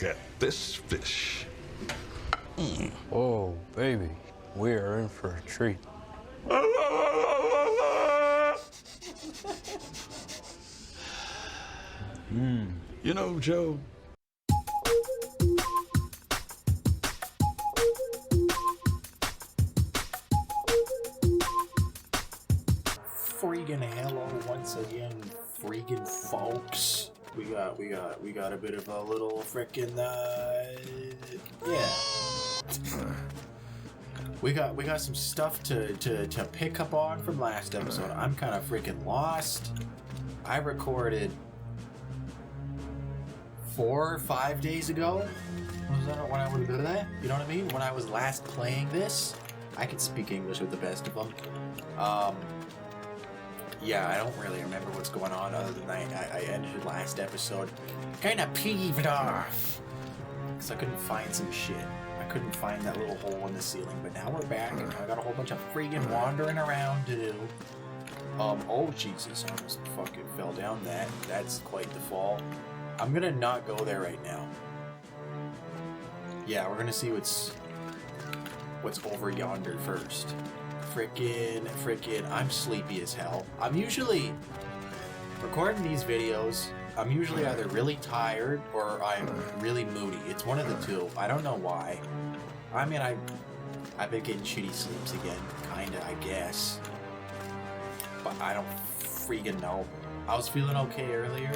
look at this fish. Oh, baby, we are in for a treat. You know, Joe, Freaking hello once again, freaking folks. We got a bit of a little freaking We got some stuff to pick up on from last episode. I'm kind of freaking lost. I recorded 4 or 5 days ago. Was that when I was there? You know what I mean? When I was last playing this, I could speak English with the best of them. Yeah, I don't really remember what's going on other than I ended last episode kind of peeved off because I couldn't find some shit. I couldn't find that little hole in the ceiling, but now we're back and I got a whole bunch of freaking wandering around to do. Oh Jesus, I almost fucking fell down that. That's quite the fall. I'm gonna not go there right now. Yeah, we're gonna see what's over yonder first. Frickin', I'm sleepy as hell. I'm usually recording these videos. I'm usually either really tired or I'm really moody. It's one of the two. I don't know why. I mean, I've been getting shitty sleeps again, kinda, I guess. But I don't freaking know. I was feeling okay earlier.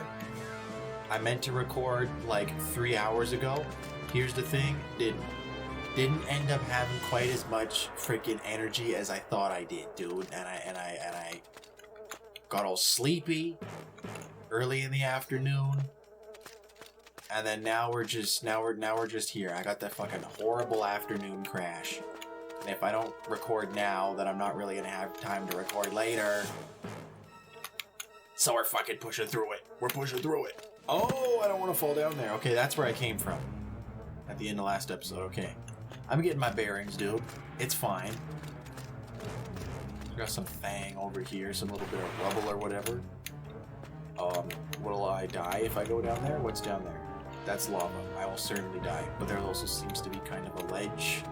I meant to record like 3 hours ago. Here's the thing, didn't end up having quite as much freaking energy as I thought I did, dude. And I got all sleepy early in the afternoon. And then now we're just here. I got that fucking horrible afternoon crash. And if I don't record now, then I'm not really gonna have time to record later. So we're fucking pushing through it. We're pushing through it. Oh, I don't want to fall down there. Okay, that's where I came from. At the end of last episode, okay. I'm getting my bearings, dude. It's fine. Got some thang over here, some little bit of rubble or whatever. Will I die if I go down there? What's down there? That's lava. I will certainly die. But there also seems to be kind of a ledge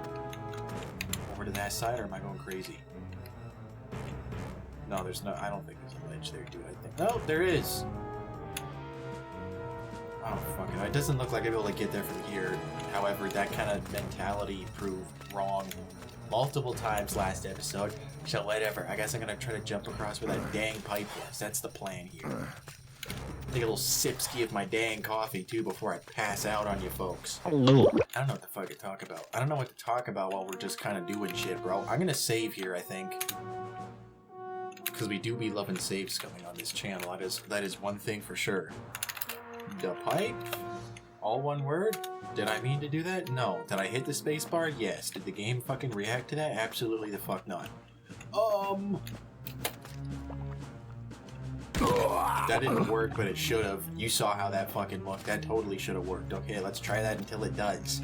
over to that side, or am I going crazy? No, there's no. I don't think there's a ledge there, dude. I think. No, there is. Oh, fucking. It doesn't look like I'll be able to get there from here. However, that kind of mentality proved wrong multiple times last episode. So whatever. I guess I'm gonna try to jump across where that dang pipe was. That's the plan here. Take a little sipski of my dang coffee too before I pass out on you folks. I don't know what the fuck to talk about. I don't know what to talk about while we're just kind of doing shit, bro. I'm gonna save here, I think. Because we do be loving saves coming on this channel. That is one thing for sure. The pipe? All one word? Did I mean to do that? No. Did I hit the space bar? Yes. Did the game fucking react to that? Absolutely the fuck not. That didn't work, but it should have. You saw how that fucking looked. That totally should have worked. Okay, let's try that until it does.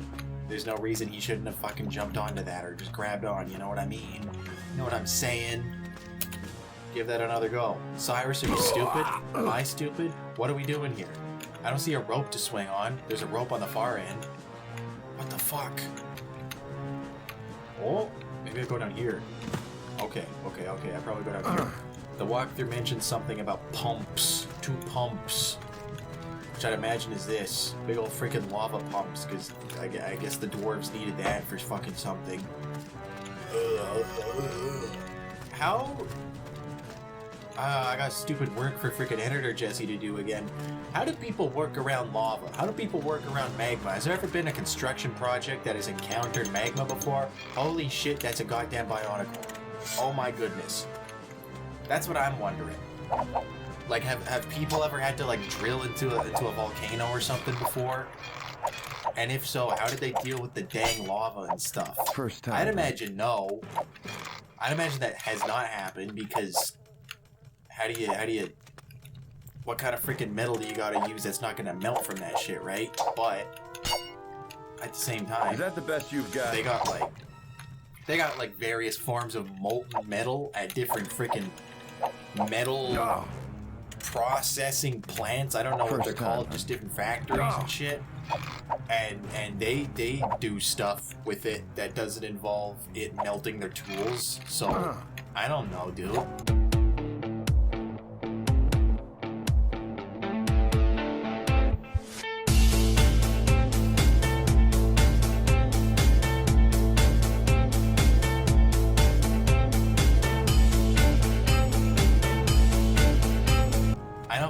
There's no reason he shouldn't have fucking jumped onto that or just grabbed on, you know what I mean? You know what I'm saying? Give that another go. Cyrus, are you stupid? Am I stupid? What are we doing here? I don't see a rope to swing on. There's a rope on the far end. What the fuck? Oh, maybe I go down here. Okay. I probably go down here. The walkthrough mentioned something about pumps. 2 pumps. Which I'd imagine is this. Big old freaking lava pumps, because I guess the dwarves needed that for fucking something. How... I got stupid work for freaking editor Jesse to do again. How do people work around lava? How do people work around magma? Has there ever been a construction project that has encountered magma before? Holy shit, that's a goddamn bionicle. Oh my goodness. That's what I'm wondering. Like, have people ever had to like drill into a volcano or something before? And if so, how did they deal with the dang lava and stuff? First time. I'd imagine no. I'd imagine that has not happened because how do you what kind of freaking metal do you gotta use that's not gonna melt from that shit, right? But at the same time, Is that the best you've got? they got like various forms of molten metal at different freaking metal processing plants. I don't know what they're called, just different factories and shit. and they do stuff with it that doesn't involve it melting their tools. So I don't know, dude.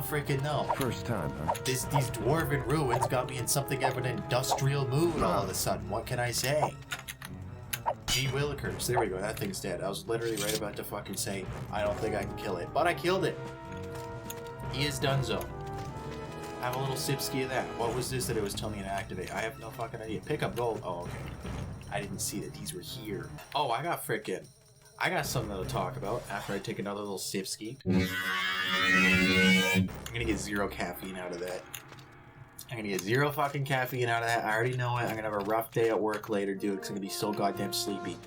Freaking know. First time, huh? These dwarven ruins got me in something of an industrial mood all of a sudden. What can I say? Gee willikers. There we go. That thing's dead. I was literally right about to fucking say, I don't think I can kill it. But I killed it. He is donezo. Have a little sipski of that. What was this that it was telling me to activate? I have no fucking idea. Pick up gold. Oh, okay. I didn't see that these were here. Oh, I got something to talk about after I take another little sipski. I'm gonna get 0 caffeine out of that. I'm gonna get 0 fucking caffeine out of that. I already know it. I'm gonna have a rough day at work later, dude, because I'm gonna be so goddamn sleepy.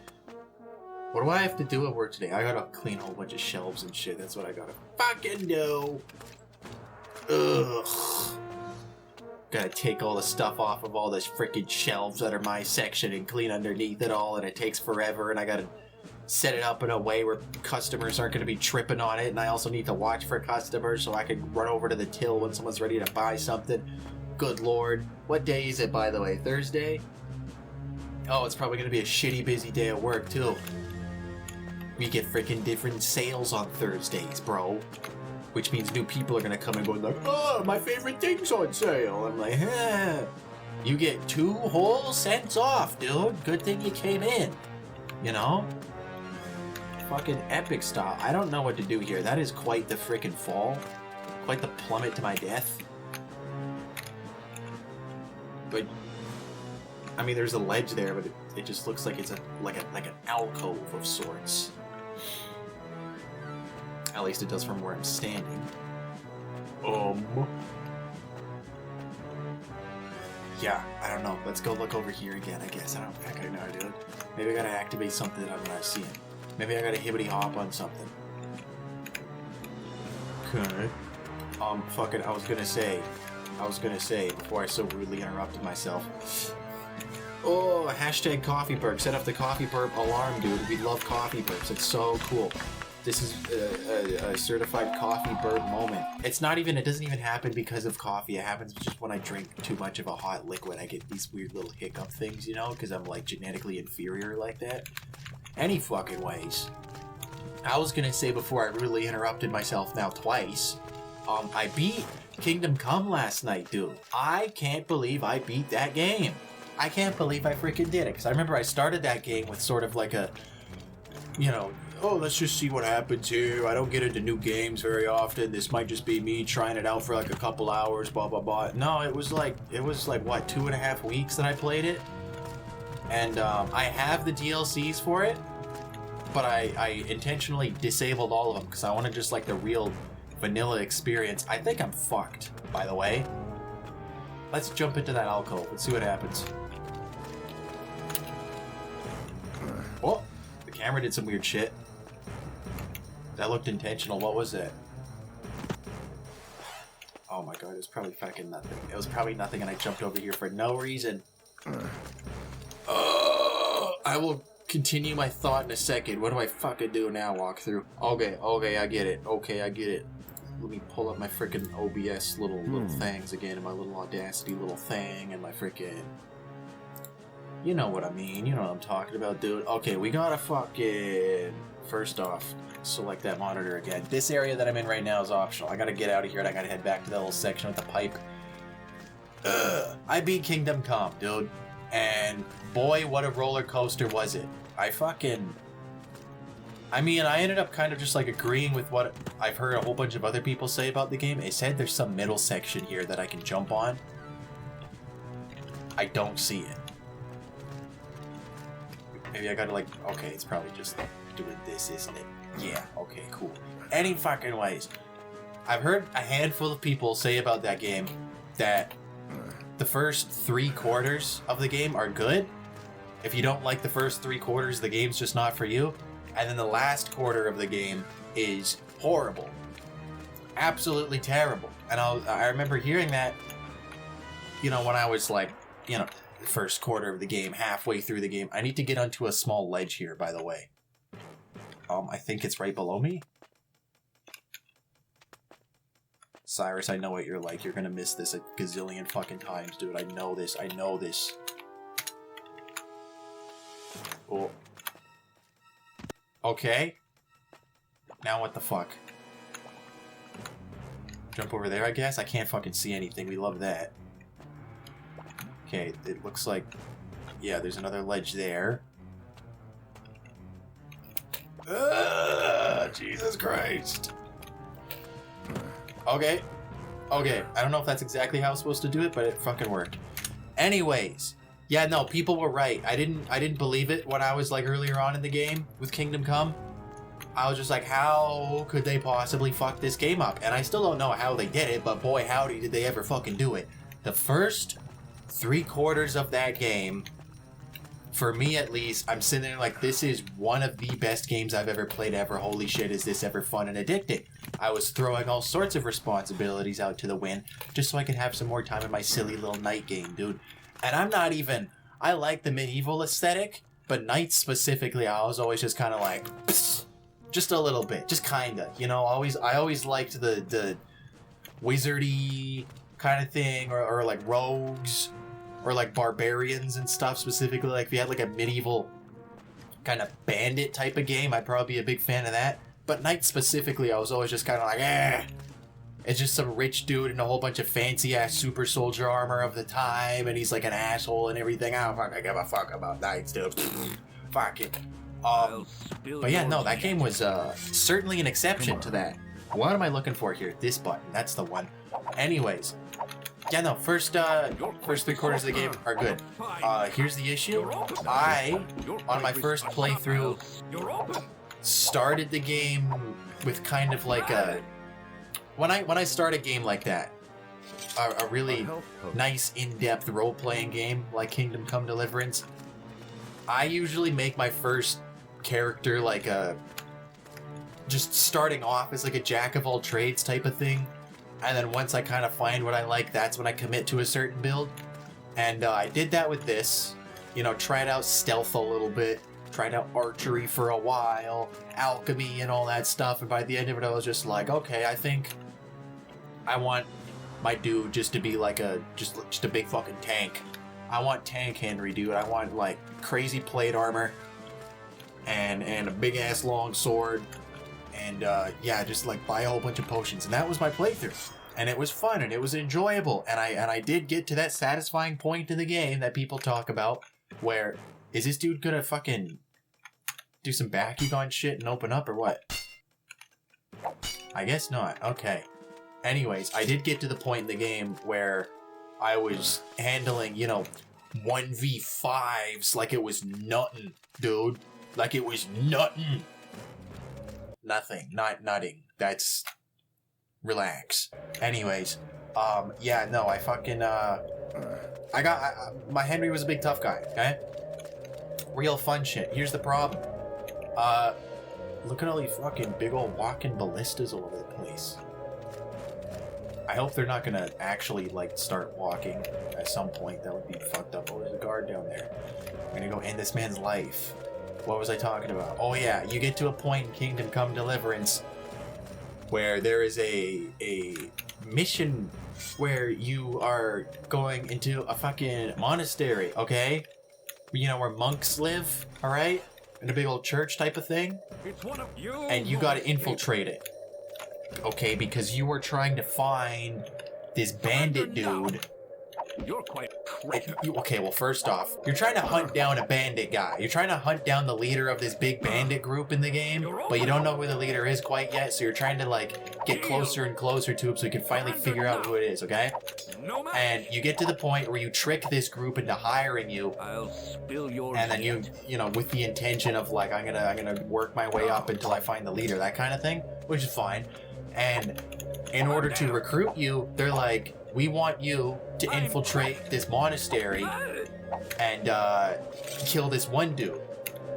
What do I have to do at work today? I gotta clean a whole bunch of shelves and shit. That's what I gotta fucking do. Ugh. Gotta take all the stuff off of all the freaking shelves that are my section and clean underneath it all, and it takes forever, and I gotta set it up in a way where customers aren't going to be tripping on it, and I also need to watch for customers so I can run over to the till when someone's ready to buy something. Good lord. What day is it, by the way? Thursday? Oh, it's probably going to be a shitty busy day at work, too. We get freaking different sales on Thursdays, bro. Which means new people are going to come and go like, oh, my favorite thing's on sale. I'm like, you get 2 whole cents off, dude. Good thing you came in. You know? Fucking epic style. I don't know what to do here. That is quite the freaking fall. Quite the plummet to my death. But I mean, there's a ledge there, but it just looks like it's like an alcove of sorts. At least it does from where I'm standing. Yeah, I don't know. Let's go look over here again, I guess. I don't fucking know, dude. Maybe I gotta activate something that I'm not seeing. Maybe I gotta hibbity hop on something. Okay. Fucking, I was gonna say, before I so rudely interrupted myself. Oh, hashtag coffee burp. Set up the coffee burp alarm, dude. We love coffee burps. It's so cool. This is a certified coffee burp moment. It doesn't even happen because of coffee. It happens just when I drink too much of a hot liquid. I get these weird little hiccup things, you know, because I'm like genetically inferior like that. Any fucking ways. I was gonna say before I rudely interrupted myself now twice, I beat Kingdom Come last night, dude. I can't believe I beat that game. I can't believe I freaking did it, because I remember I started that game with sort of like a, you know, oh, let's just see what happens here. I don't get into new games very often. This might just be me trying it out for like a couple hours, blah, blah, blah. No, it was like, what, 2.5 weeks that I played it? And I have the DLCs for it, but I intentionally disabled all of them because I wanted just like the real vanilla experience. I think I'm fucked, by the way. Let's jump into that alcove. Let's see what happens. Oh, the camera did some weird shit. That looked intentional. What was it? Oh my god, it was probably fucking nothing. It was probably nothing, and I jumped over here for no reason. I will continue my thought in a second. What do I fucking do now, walkthrough? Okay, I get it. Okay, I get it. Let me pull up my freaking OBS little things again, and my little Audacity little thing, and my freaking... You know what I mean. You know what I'm talking about, dude. Okay, we gotta fucking... First off, select that monitor again. This area that I'm in right now is optional. I gotta get out of here, and I gotta head back to that little section with the pipe. I beat Kingdom Come, dude. And boy, what a roller coaster was it. I mean, I ended up kind of just like agreeing with what I've heard a whole bunch of other people say about the game. It said there's some middle section here that I can jump on. I don't see it. Maybe I gotta like, okay, it's probably just doing this, isn't it? Yeah, okay, cool. Any fucking ways. I've heard a handful of people say about that game that the first 3/4 of the game are good. If you don't like the first 3/4, the game's just not for you. And then the last quarter of the game is horrible. Absolutely terrible. And I remember hearing that you know, when I was like, you know, first quarter of the game, halfway through the game. I need to get onto a small ledge here, by the way. I think it's right below me. Cyrus, I know what you're like. You're gonna miss this a gazillion fucking times, dude. I know this. I know this. Oh. Okay. Now what the fuck? Jump over there, I guess? I can't fucking see anything. We love that. Okay, it looks like... Yeah, there's another ledge there. Jesus Christ. Okay. Okay, I don't know if that's exactly how I was supposed to do it, but it fucking worked. Anyways. Yeah, no, people were right. I didn't believe it when I was like earlier on in the game with Kingdom Come. I was just like, how could they possibly fuck this game up? And I still don't know how they did it, but boy howdy did they ever fucking do it. The first 3/4 of that game, for me at least, I'm sitting there like, this is one of the best games I've ever played ever. Holy shit, is this ever fun and addicting. I was throwing all sorts of responsibilities out to the wind just so I could have some more time in my silly little night game, dude. And I'm not even... I like the medieval aesthetic, but knights specifically, I was always just kind of like... Psst, just a little bit, just kinda, you know. I always liked the wizardy kind of thing, or like rogues, or like barbarians and stuff specifically. Like if you had like a medieval kind of bandit type of game, I'd probably be a big fan of that. But knights specifically, I was always just kind of like, eh. It's just some rich dude in a whole bunch of fancy ass super soldier armor of the time, and he's like an asshole and everything. I don't fucking give a fuck about knights, dude. Fuck it. But yeah, no, that game was certainly an exception to that. What am I looking for here? This button. That's the one. Anyways. Yeah, no, first 3/4 of the game are good. Here's the issue. I, on my first playthrough, started the game with kind of like a... When I start a game like that, a really nice in-depth role-playing game like Kingdom Come Deliverance, I usually make my first character like a... just starting off as like a jack-of-all-trades type of thing. And then once I kind of find what I like, that's when I commit to a certain build. And I did that with this. You know, tried out stealth a little bit. Tried out archery for a while. Alchemy and all that stuff. And by the end of it, I was just like, okay, I think I want my dude just to be like a... just a big fucking tank. I want Tank Henry, dude. I want, like, crazy plate armor. And a big-ass long sword. And, yeah, just, like, buy a whole bunch of potions. And that was my playthrough. And it was fun, and it was enjoyable. And I did get to that satisfying point in the game that people talk about, where, is this dude gonna fucking do some Bakugan shit and open up, or what? I guess not. Okay. Anyways, I did get to the point in the game where I was handling, you know, 1v5s like it was nothing, dude. Like it was nothing. Nothing. Not nutting. That's... relax. Anyways, yeah, no, I fucking, my Henry was a big tough guy, okay? Real fun shit. Here's the problem. Look at all these fucking big old walking ballistas all over the place. I hope they're not gonna actually, like, start walking at some point. That would be fucked up. Oh, there's a guard down there. I'm gonna go end this man's life. What was I talking about? Oh yeah, you get to a point in Kingdom Come Deliverance where there is a mission where you are going into a fucking monastery, okay? You know, where monks live, alright? In a big old church type of thing. It's one of you. And you gotta infiltrate it. Okay, because you were trying to find this bandit dude. You're quite crazy. Okay, well, first off, you're trying to hunt down a bandit guy. You're trying to hunt down the leader of this big bandit group in the game, but you don't know who the leader is quite yet, so you're trying to, like, get closer and closer to him so you can finally figure out who it is, okay? And you get to the point where you trick this group into hiring you, I'll spill your and then you know, with the intention of, like, I'm gonna work my way up until I find the leader, that kind of thing, which is fine. And in order to recruit you, they're like, we want you to infiltrate this monastery and kill this one dude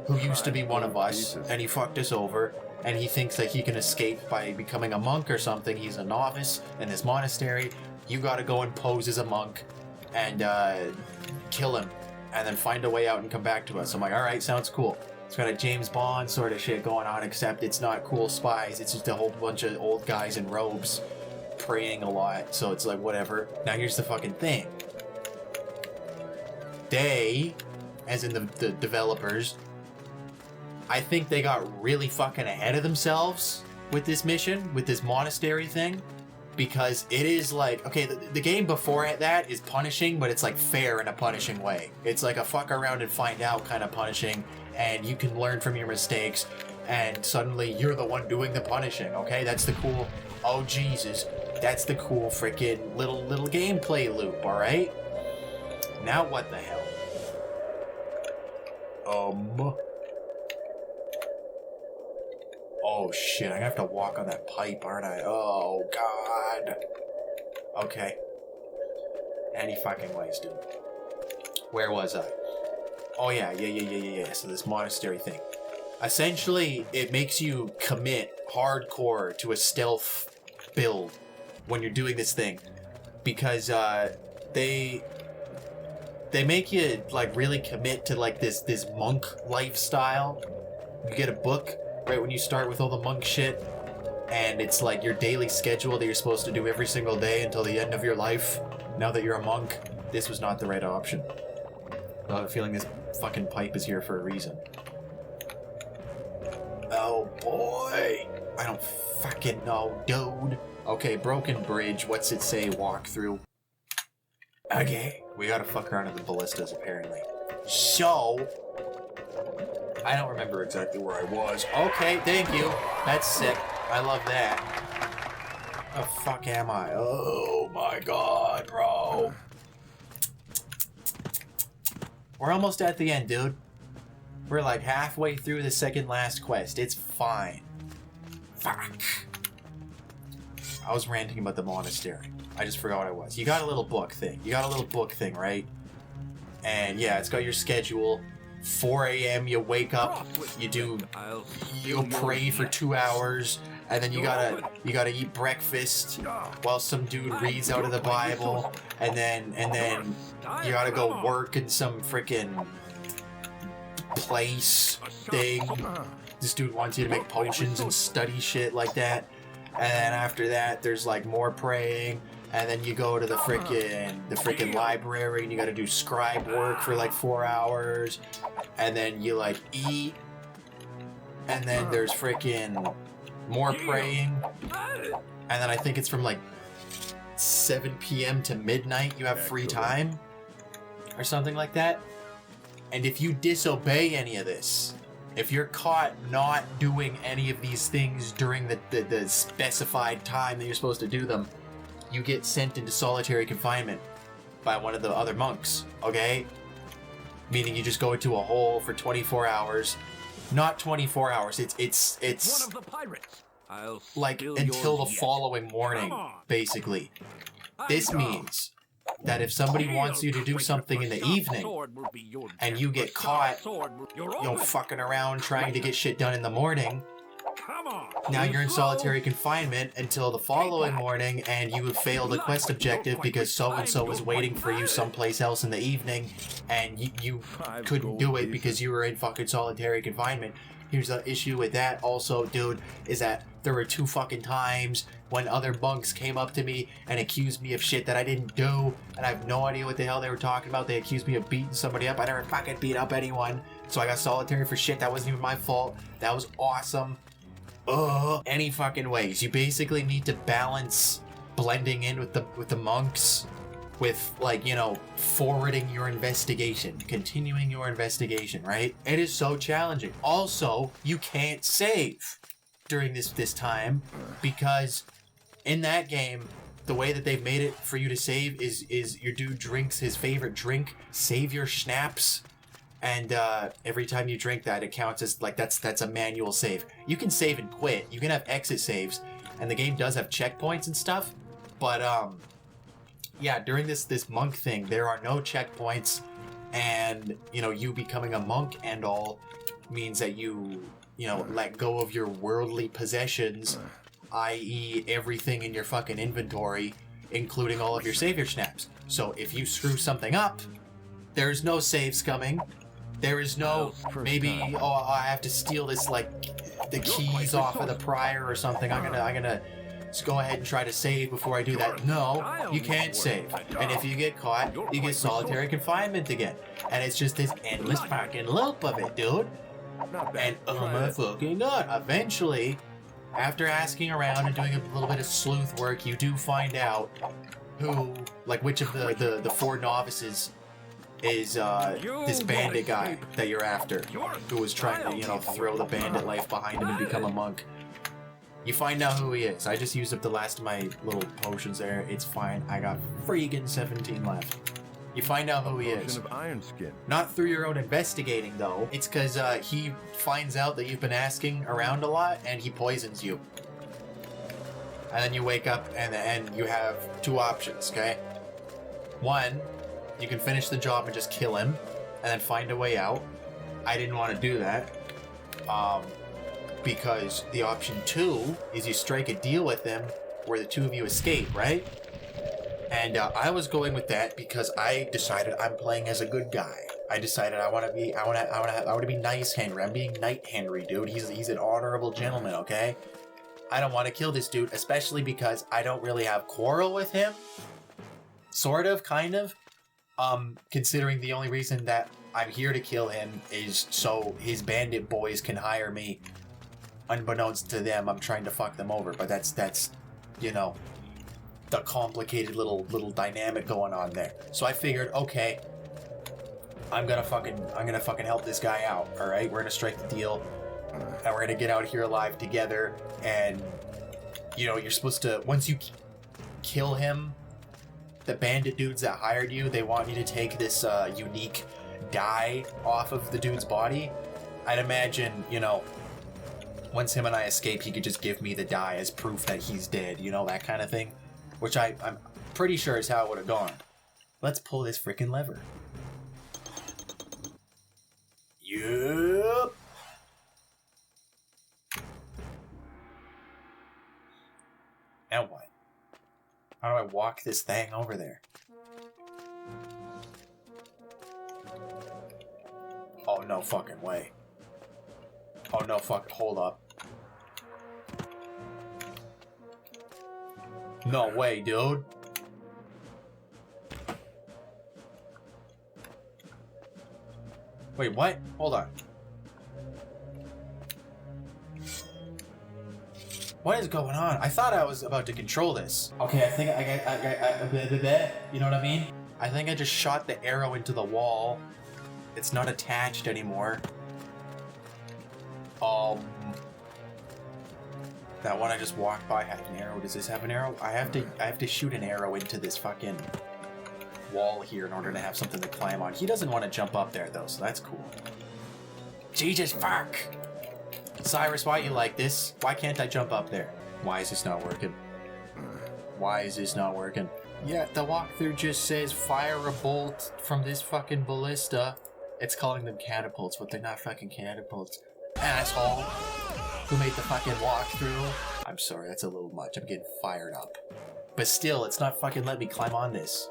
who used to be one of us, and he fucked us over, and he thinks that he can escape by becoming a monk or something. He's a novice in this monastery. You gotta go and pose as a monk and kill him, and then find a way out and come back to us. I'm like, all right, sounds cool. It's got a James Bond sort of shit going on, except it's not cool spies. It's just a whole bunch of old guys in robes praying a lot. So it's like, whatever. Now here's the fucking thing. They, as in the developers, I think they got really fucking ahead of themselves with this mission, with this monastery thing. Because it is like, okay, the game before that is punishing, but it's like fair in a punishing way. It's like a fuck around and find out kind of punishing, and you can learn from your mistakes, and suddenly you're the one doing the punishing, okay? That's the cool, oh Jesus, that's the cool freaking little gameplay loop, alright? Now what the hell? Oh shit, I'm gonna have to walk on that pipe, aren't I? Oh god. Okay. Any fucking ways, dude. Where was I? Oh yeah. So this monastery thing. Essentially, it makes you commit hardcore to a stealth build when you're doing this thing. Because they make you like really commit to like this monk lifestyle. You get a book right when you start with all the monk shit, and it's like your daily schedule that you're supposed to do every single day until the end of your life. Now that you're a monk, this was not the right option. I have a feeling this fucking pipe is here for a reason. Oh boy! I don't fucking know, dude. Okay, broken bridge. What's it say? Walk through. Okay, we gotta fuck around at the ballistas apparently. So, I don't remember exactly where I was. Okay, thank you. That's sick. I love that. The fuck am I? Oh my god, bro. We're almost at the end, dude. We're like halfway through the second last quest. It's fine. Fuck. I was ranting about the monastery. I just forgot what I was. You got a little book thing. Right? And yeah, it's got your schedule. 4 a.m. you wake up, you'll pray for 2 hours, and then you gotta eat breakfast while some dude reads out of the Bible, and then you gotta go work in some freaking place thing. This dude wants you to make potions and study shit like that. And then after that, there's like more praying. And then you go to the freaking library and you gotta do scribe work for like 4 hours. And then you like eat. And then there's freaking more praying. And then I think it's from like 7 p.m. to midnight you have free time. Or something like that. And if you disobey any of this, if you're caught not doing any of these things during the specified time that you're supposed to do them, you get sent into solitary confinement by one of the other monks, okay? Meaning you just go into a hole for 24 hours. Not 24 hours, it's one of the pirates. like until the following morning, basically. This means that if somebody wants you to do something in the evening and you get caught, fucking around trying to get shit done in the morning, now you're in solitary confinement until the following morning, and you have failed a quest objective because so-and-so was waiting for you someplace else in the evening, and you couldn't do it because you were in fucking solitary confinement. Here's the issue with that also, dude, is that there were 2 fucking times when other monks came up to me and accused me of shit that I didn't do, and I have no idea what the hell they were talking about. They accused me of beating somebody up. I never fucking beat up anyone, so I got solitary for shit that wasn't even my fault. That was awesome. Any fucking ways. You basically need to balance blending in with the monks with, like, you know, forwarding your investigation, continuing your investigation, right? It is so challenging. Also, you can't save during this time, because in that game, the way that they've made it for you to save is your dude drinks his favorite drink, save your schnapps, and every time you drink that, it counts as, like, that's a manual save. You can save and quit. You can have exit saves, and the game does have checkpoints and stuff, but yeah, during this monk thing, there are no checkpoints, and, you know, you becoming a monk and all means that you know, let go of your worldly possessions, i.e. everything in your fucking inventory, including all of your savior snaps. So if you screw something up, there's no saves coming. There is no, maybe, oh, I have to steal this, like, the keys off of the prior or something. I'm gonna just go ahead and try to save before I do that. No, you can't save. And if you get caught, you get solitary confinement again. And it's just this endless fucking loop of it, dude. And oh my fucking god, eventually, after asking around and doing a little bit of sleuth work, you do find out who, like, which of the four novices is this bandit guy that you're after, who was trying to, you know, throw the bandit life behind him and become a monk. You find out who he is. I just used up the last of my little potions there. It's fine. I got freaking 17 left. You find out who he is. Of iron skin. Not through your own investigating, though. It's because he finds out that you've been asking around a lot, and he poisons you. And then you wake up, and you have two options, okay? One, you can finish the job and just kill him, and then find a way out. I didn't want to do that. Because the option two is you strike a deal with him where the two of you escape, right? And I was going with that because I decided I'm playing as a good guy. I decided I want to be nice Henry. I'm being Knight Henry, dude. He's an honorable gentleman, okay? I don't want to kill this dude, especially because I don't really have quarrel with him. Sort of, kind of. Considering the only reason that I'm here to kill him is so his bandit boys can hire me. Unbeknownst to them, I'm trying to fuck them over, but that's, you know, the complicated little dynamic going on there. So I figured, okay, I'm gonna fucking help this guy out. All right, we're gonna strike the deal, and we're gonna get out of here alive together. And you know, you're supposed to, once you kill him, the bandit dudes that hired you, they want you to take this unique dye off of the dude's body. I'd imagine, you know, once him and I escape, he could just give me the dye as proof that he's dead, you know, that kind of thing. Which I'm pretty sure is how it would have gone. Let's pull this freaking lever. Yup. Now what? How do I walk this thing over there? Oh, no fucking way. Oh, no fucking, hold up. No way, dude. Wait, what? Hold on. What is going on? I thought I was about to control this. Okay, I think I you know what I mean? I think I just shot the arrow into the wall. It's not attached anymore. That one I just walked by had an arrow. Does this have an arrow? I have to shoot an arrow into this fucking wall here in order to have something to climb on. He doesn't want to jump up there though, so that's cool. Jesus fuck! Cyrus, why you like this? Why can't I jump up there? Why is this not working? Why is this not working? Yeah, the walkthrough just says fire a bolt from this fucking ballista. It's calling them catapults, but they're not fucking catapults. Asshole! Who made the fucking walkthrough? I'm sorry, that's a little much. I'm getting fired up. But still, it's not fucking letting me climb on this.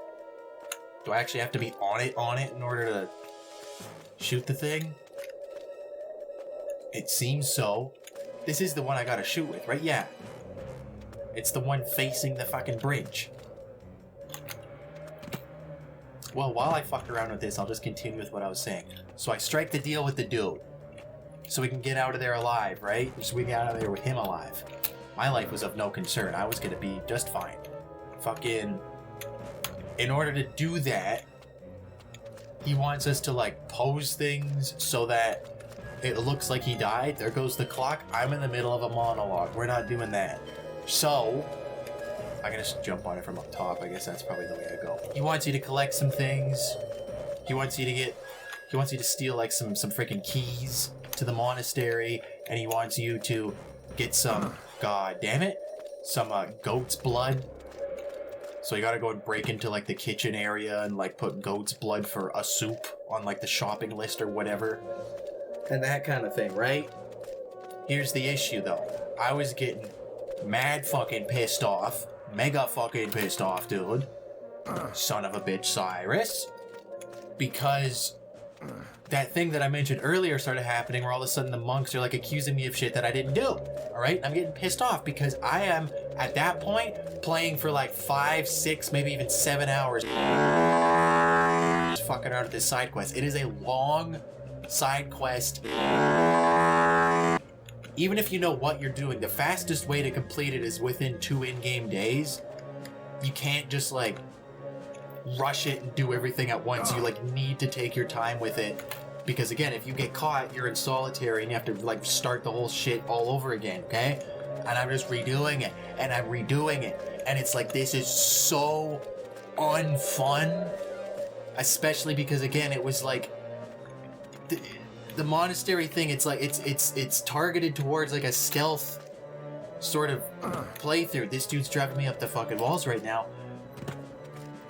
Do I actually have to be on it in order to shoot the thing? It seems so. This is the one I gotta shoot with, right? Yeah. It's the one facing the fucking bridge. Well, while I fuck around with this, I'll just continue with what I was saying. So I strike the deal with the dude. So we can get out of there alive, right? So we get out of there with him alive. My life was of no concern. I was gonna be just fine. Fucking... In order to do that, he wants us to, like, pose things so that it looks like he died. There goes the clock. I'm in the middle of a monologue. We're not doing that. So... I can just jump on it from up top. I guess that's probably the way I go. He wants you to collect some things. He wants you to steal, like, some freaking keys to the monastery, and he wants you to get some, god damn it, some goat's blood. So you gotta go and break into, like, the kitchen area and, like, put goat's blood for a soup on, like, the shopping list or whatever. And that kind of thing, right? Here's the issue, though. I was getting mad fucking pissed off mega fucking pissed off, dude. Son of a bitch, Cyrus. Because that thing that I mentioned earlier started happening where all of a sudden the monks are like accusing me of shit that I didn't do. Alright? I'm getting pissed off because I am, at that point, playing for like 5, 6, maybe even 7 hours. Just fucking around with this side quest. It is a long side quest. Even if you know what you're doing, the fastest way to complete it is within 2 in-game days. You can't just like rush it and do everything at once. You like need to take your time with it, because again, if you get caught, you're in solitary and you have to like start the whole shit all over again, okay? And I'm just redoing it and I'm redoing it, and it's like, this is so unfun, especially because again, it was like the monastery thing. It's like it's targeted towards like a stealth sort of playthrough. This dude's driving me up the fucking walls right now.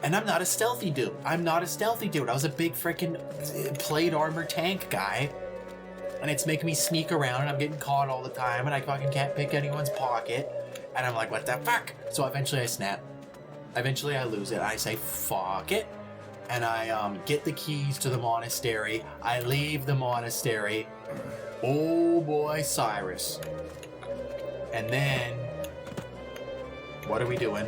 And I'm not a stealthy dude. I was a big freaking plate armor tank guy. And it's making me sneak around and I'm getting caught all the time and I fucking can't pick anyone's pocket. And I'm like, what the fuck? So eventually I snap. Eventually I lose it. I say, fuck it. And I get the keys to the monastery. I leave the monastery. Oh boy, Cyrus. And then, what are we doing?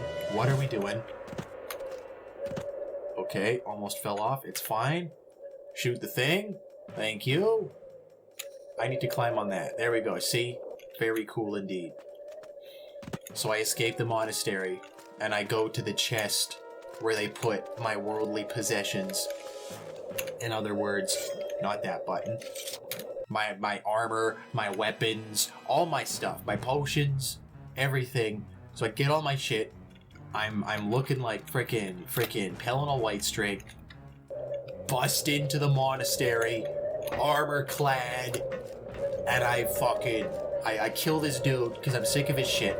Okay, almost fell off. It's fine. Shoot the thing. Thank you. I need to climb on that. There we go. See? Very cool indeed. So I escape the monastery, and I go to the chest where they put my worldly possessions. In other words, not that button. My armor, my weapons, all my stuff, my potions, everything. So I get all my shit. I'm looking like frickin' Pellinal Whitestrake. Bust into the monastery, armor clad, and I kill this dude because I'm sick of his shit.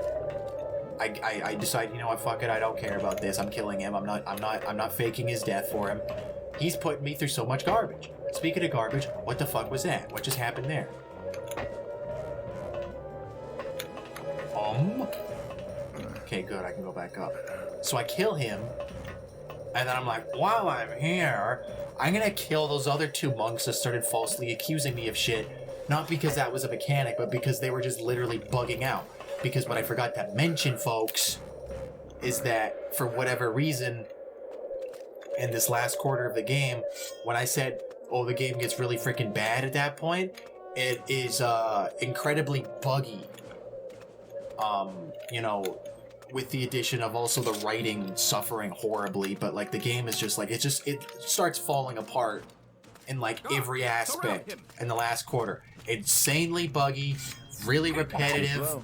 I decide, you know what, fuck it, I don't care about this. I'm killing him. I'm not faking his death for him. He's putting me through so much garbage. Speaking of garbage, what the fuck was that? What just happened there? Okay, good, I can go back up. So I kill him, and then I'm like, while I'm here, I'm gonna kill those other 2 monks that started falsely accusing me of shit. Not because that was a mechanic, but because they were just literally bugging out. Because what I forgot to mention, folks, is that for whatever reason, in this last quarter of the game, when I said, oh, the game gets really freaking bad at that point, it is incredibly buggy. You know, with the addition of also the writing suffering horribly, but like the game is just like, it starts falling apart in like every aspect in the last quarter. Insanely buggy, really repetitive,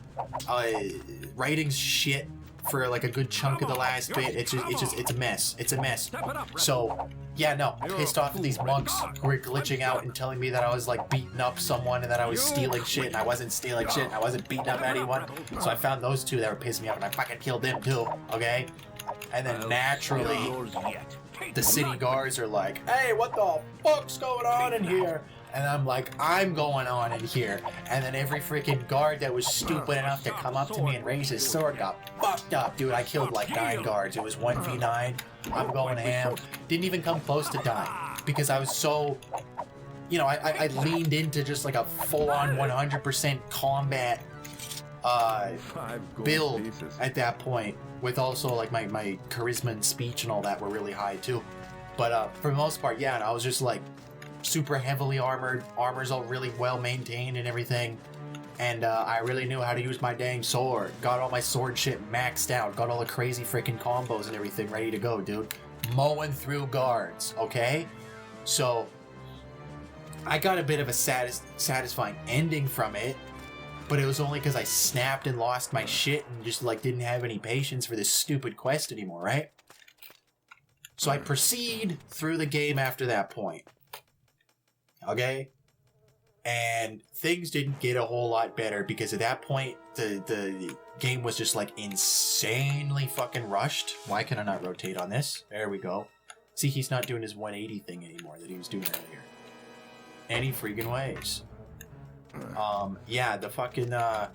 writing's shit for like a good chunk of the last bit. It's a mess. So yeah, no, pissed off at these monks who were glitching out and telling me that I was like beating up someone and that I was stealing shit, and I wasn't stealing shit, and I wasn't beating up anyone. So I found those 2 that were pissing me off and I fucking killed them too, okay? And then naturally, the city guards are like, hey, what the fuck's going on in here? And I'm like, I'm going on in here. And then every freaking guard that was stupid enough to come up to me and raise his sword got fucked up, dude. I killed like 9 guards. It was 1v9. I'm going ham. Didn't even come close to dying because I was so, you know, I leaned into just like a full-on 100% combat build at that point, with also like my charisma and speech and all that were really high too. But for the most part, yeah, and I was just like super heavily armored, armor's all really well maintained and everything, and I really knew how to use my dang sword. Got all my sword shit maxed out, got all the crazy freaking combos and everything ready to go, dude. Mowing through guards, okay? So I got a bit of a satisfying ending from it, but it was only because I snapped and lost my shit and just like didn't have any patience for this stupid quest anymore, right? So I proceed through the game after that point. Okay? And things didn't get a whole lot better because at that point, the game was just like insanely fucking rushed. Why can I not rotate on this? There we go. See, he's not doing his 180 thing anymore that he was doing earlier. Any freaking ways. Yeah, the fucking, the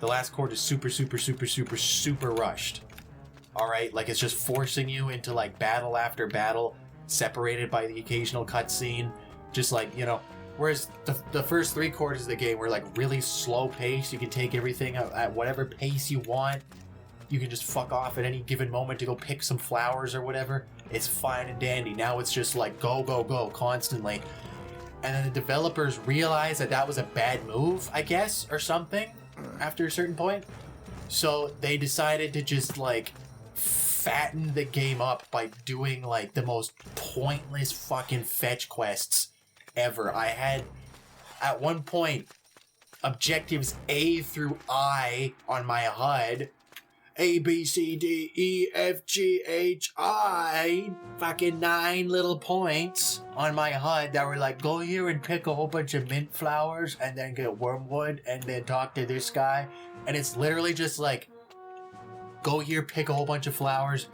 last quarter is super rushed. All right, like it's just forcing you into like battle after battle, separated by the occasional cutscene. Just like, you know, whereas the first 3/4 of the game were like really slow paced. You can take everything at whatever pace you want. You can just fuck off at any given moment to go pick some flowers or whatever. It's fine and dandy. Now it's just like go, go, go constantly. And then the developers realized that that was a bad move, I guess, or something after a certain point. So they decided to just like fatten the game up by doing like the most pointless fucking fetch quests ever. I had at one point objectives A through I on my HUD. A, B, C, D, E, F, G, H, I. Fucking 9 little points on my HUD that were like, go here and pick a whole bunch of mint flowers and then get wormwood and then talk to this guy. And it's literally just like, go here, pick a whole bunch of flowers,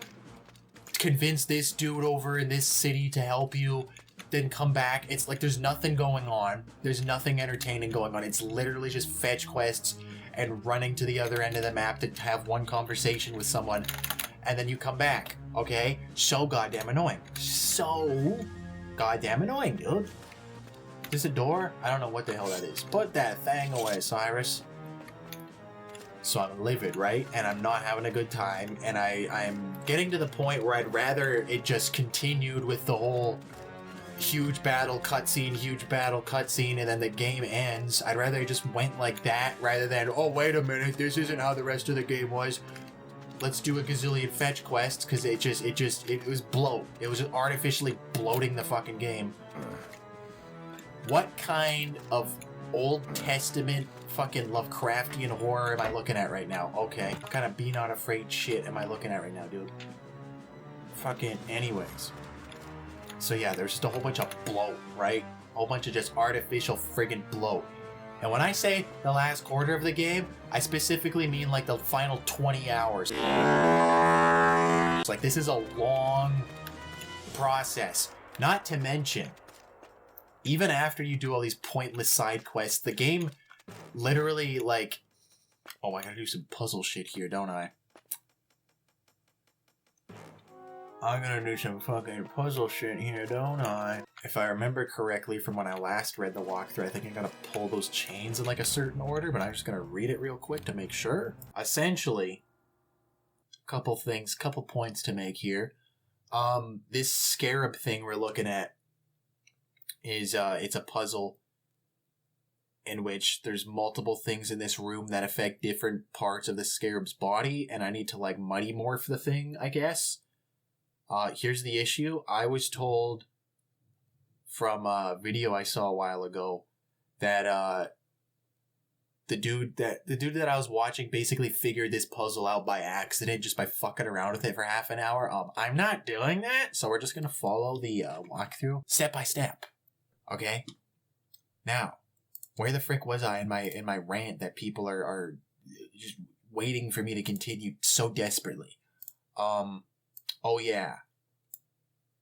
convince this dude over in this city to help you, then come back. It's like there's nothing going on. There's nothing entertaining going on. It's literally just fetch quests and running to the other end of the map to have one conversation with someone, and then you come back, okay? So goddamn annoying. So goddamn annoying, dude. Is this a door? I don't know what the hell that is. Put that thing away, Cyrus. So I'm livid, right? And I'm not having a good time, and I'm getting to the point where I'd rather it just continued with the whole huge battle cutscene, and then the game ends. I'd rather it just went like that rather than, oh, wait a minute, this isn't how the rest of the game was. Let's do a gazillion fetch quests, because it was bloat. It was just artificially bloating the fucking game. What kind of Old Testament fucking Lovecraftian horror am I looking at right now? Okay. What kind of be not afraid shit am I looking at right now, dude? Fucking anyways. So yeah, there's just a whole bunch of bloat, right? A whole bunch of just artificial friggin' bloat. And when I say the last quarter of the game, I specifically mean like the final 20 hours. It's like, this is a long process. Not to mention, even after you do all these pointless side quests, the game literally like... Oh, I gotta do some puzzle shit here, don't I? I'm gonna do some fucking puzzle shit here, don't I? If I remember correctly from when I last read the walkthrough, I think I gotta pull those chains in like a certain order, but I'm just gonna read it real quick to make sure. Essentially, couple points to make here. This scarab thing we're looking at is, it's a puzzle in which there's multiple things in this room that affect different parts of the scarab's body, and I need to like mighty morph the thing, I guess. Here's the issue. I was told from a video I saw a while ago that the dude that I was watching basically figured this puzzle out by accident just by fucking around with it for half an hour. I'm not doing that, so we're just gonna follow the walkthrough step by step. Okay? Now, where the frick was I in my rant that people are just waiting for me to continue so desperately? Oh yeah.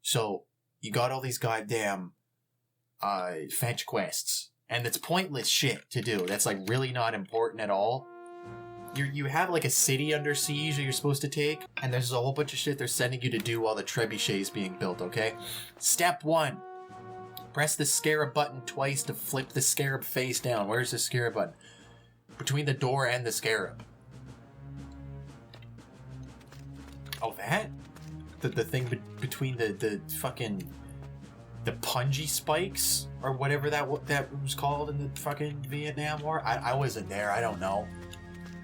So, you got all these goddamn fetch quests. And it's pointless shit to do. That's like really not important at all. You have like a city under siege that you're supposed to take, and there's a whole bunch of shit they're sending you to do while the trebuchet is being built, okay? Step 1. Press the scarab button twice to flip the scarab face down. Where's the scarab button? Between the door and the scarab. Oh, that? The thing between the fucking... the punji spikes? Or whatever that was called in the fucking Vietnam War? I wasn't there, I don't know.